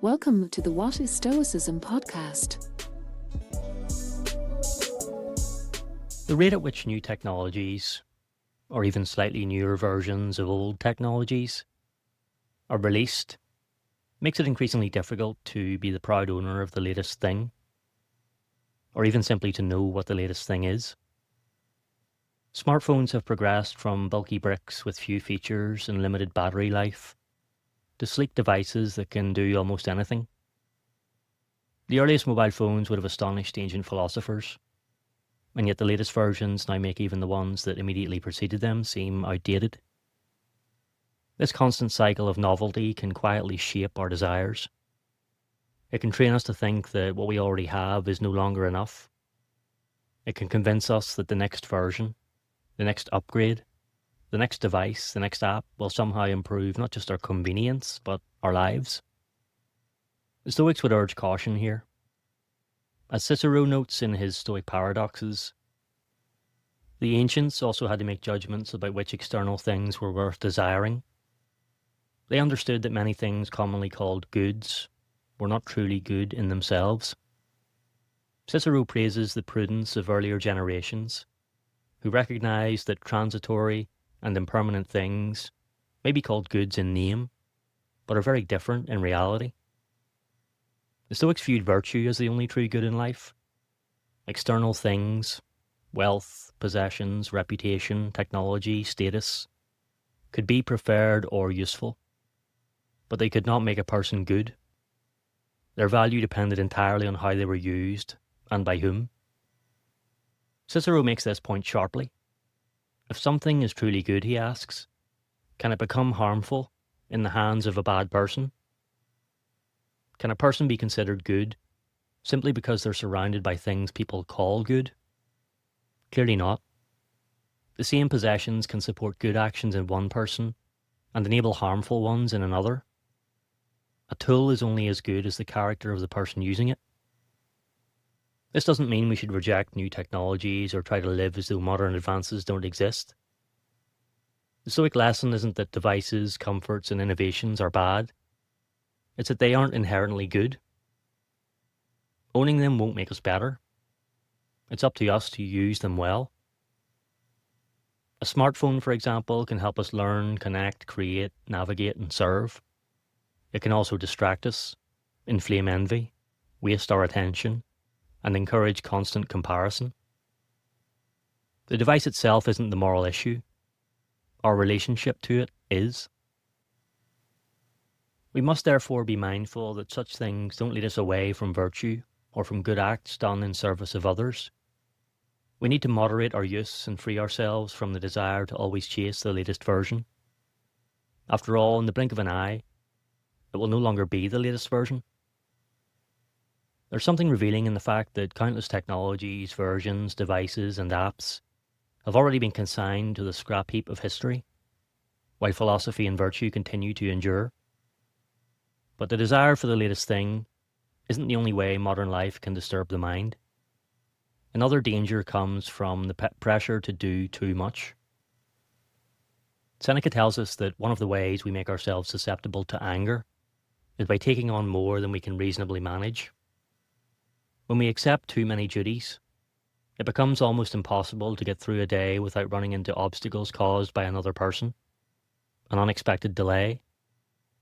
Welcome to the What is Stoicism podcast. The rate at which new technologies, or even slightly newer versions of old technologies, are released makes it increasingly difficult to be the proud owner of the latest thing, or even simply to know what the latest thing is. Smartphones have progressed from bulky bricks with few features and limited battery life to sleek devices that can do almost anything. The earliest mobile phones would have astonished ancient philosophers, and yet the latest versions now make even the ones that immediately preceded them seem outdated. This constant cycle of novelty can quietly shape our desires. It can train us to think that what we already have is no longer enough. It can convince us that the next version, the next upgrade, the next device, the next app will somehow improve not just our convenience, but our lives. The Stoics would urge caution here. As Cicero notes in his Stoic paradoxes, the ancients also had to make judgments about which external things were worth desiring. They understood that many things commonly called goods were not truly good in themselves. Cicero praises the prudence of earlier generations, who recognized that transitory and impermanent things may be called goods in name, but are very different in reality. The Stoics viewed virtue as the only true good in life. External things, wealth, possessions, reputation, technology, status, could be preferred or useful, but they could not make a person good. Their value depended entirely on how they were used and by whom. Cicero makes this point sharply. If something is truly good, he asks, can it become harmful in the hands of a bad person? Can a person be considered good simply because they're surrounded by things people call good? Clearly not. The same possessions can support good actions in one person and enable harmful ones in another. A tool is only as good as the character of the person using it. This doesn't mean we should reject new technologies or try to live as though modern advances don't exist. The Stoic lesson isn't that devices, comforts, and innovations are bad. It's that they aren't inherently good. Owning them won't make us better. It's up to us to use them well. A smartphone, for example, can help us learn, connect, create, navigate, and serve. It can also distract us, inflame envy, waste our attention, and encourage constant comparison. The device itself isn't the moral issue. Our relationship to it is. We must therefore be mindful that such things don't lead us away from virtue or from good acts done in service of others. We need to moderate our use and free ourselves from the desire to always chase the latest version. After all, in the blink of an eye, it will no longer be the latest version. There's something revealing in the fact that countless technologies, versions, devices, and apps have already been consigned to the scrap heap of history, while philosophy and virtue continue to endure. But the desire for the latest thing isn't the only way modern life can disturb the mind. Another danger comes from the pressure to do too much. Seneca tells us that one of the ways we make ourselves susceptible to anger is by taking on more than we can reasonably manage. When we accept too many duties, it becomes almost impossible to get through a day without running into obstacles caused by another person, an unexpected delay,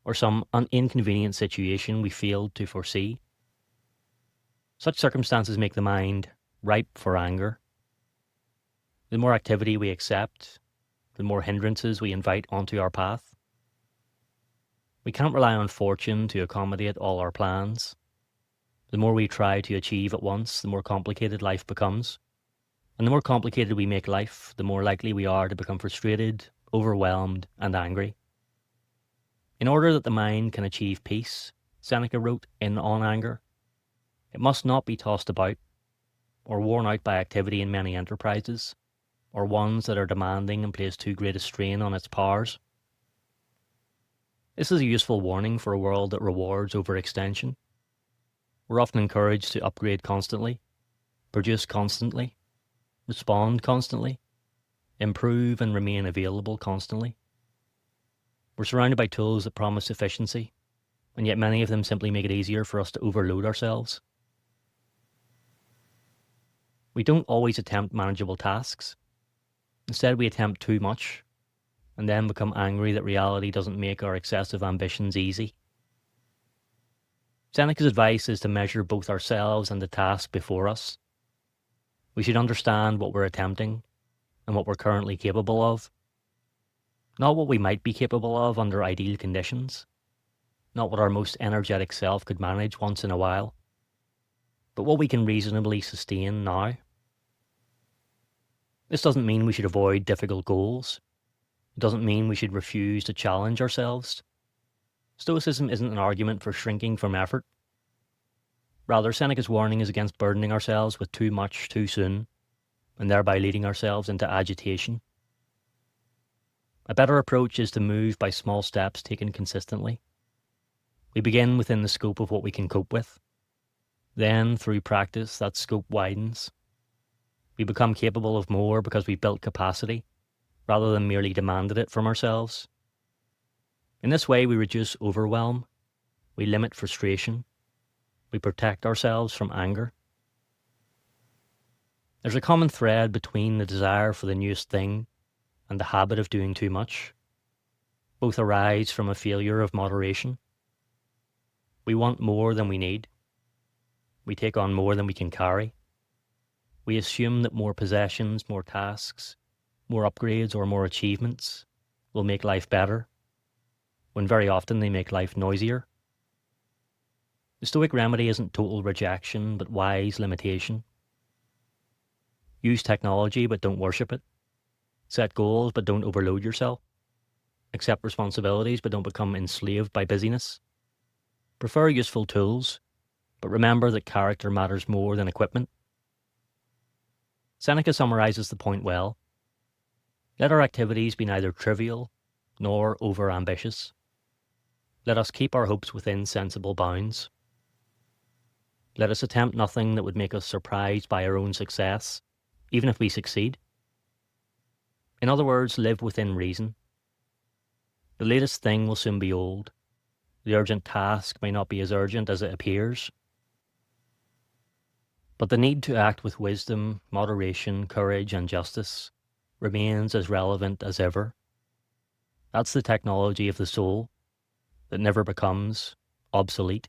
or some inconvenient situation we failed to foresee. Such circumstances make the mind ripe for anger. The more activity we accept, the more hindrances we invite onto our path. We can't rely on fortune to accommodate all our plans. The more we try to achieve at once, the more complicated life becomes. And the more complicated we make life, the more likely we are to become frustrated, overwhelmed, and angry. In order that the mind can achieve peace, Seneca wrote in On Anger, it must not be tossed about, or worn out by activity in many enterprises, or ones that are demanding and place too great a strain on its powers. This is a useful warning for a world that rewards overextension. We're often encouraged to upgrade constantly, produce constantly, respond constantly, improve and remain available constantly. We're surrounded by tools that promise efficiency, and yet many of them simply make it easier for us to overload ourselves. We don't always attempt manageable tasks. Instead, we attempt too much, and then become angry that reality doesn't make our excessive ambitions easy. Seneca's advice is to measure both ourselves and the task before us. We should understand what we're attempting and what we're currently capable of. Not what we might be capable of under ideal conditions, not what our most energetic self could manage once in a while, but what we can reasonably sustain now. This doesn't mean we should avoid difficult goals. It doesn't mean we should refuse to challenge ourselves. Stoicism isn't an argument for shrinking from effort. Rather, Seneca's warning is against burdening ourselves with too much too soon, and thereby leading ourselves into agitation. A better approach is to move by small steps taken consistently. We begin within the scope of what we can cope with. Then, through practice, that scope widens. We become capable of more because we built capacity, rather than merely demanded it from ourselves. In this way, we reduce overwhelm, we limit frustration, we protect ourselves from anger. There's a common thread between the desire for the newest thing and the habit of doing too much. Both arise from a failure of moderation. We want more than we need. We take on more than we can carry. We assume that more possessions, more tasks, more upgrades, or more achievements will make life better, when very often they make life noisier. The Stoic remedy isn't total rejection, but wise limitation. Use technology, but don't worship it. Set goals, but don't overload yourself. Accept responsibilities, but don't become enslaved by busyness. Prefer useful tools, but remember that character matters more than equipment. Seneca summarizes the point well. Let our activities be neither trivial nor over-ambitious. Let us keep our hopes within sensible bounds. Let us attempt nothing that would make us surprised by our own success, even if we succeed. In other words, live within reason. The latest thing will soon be old. The urgent task may not be as urgent as it appears. But the need to act with wisdom, moderation, courage, and justice remains as relevant as ever. That's the technology of the soul that never becomes obsolete.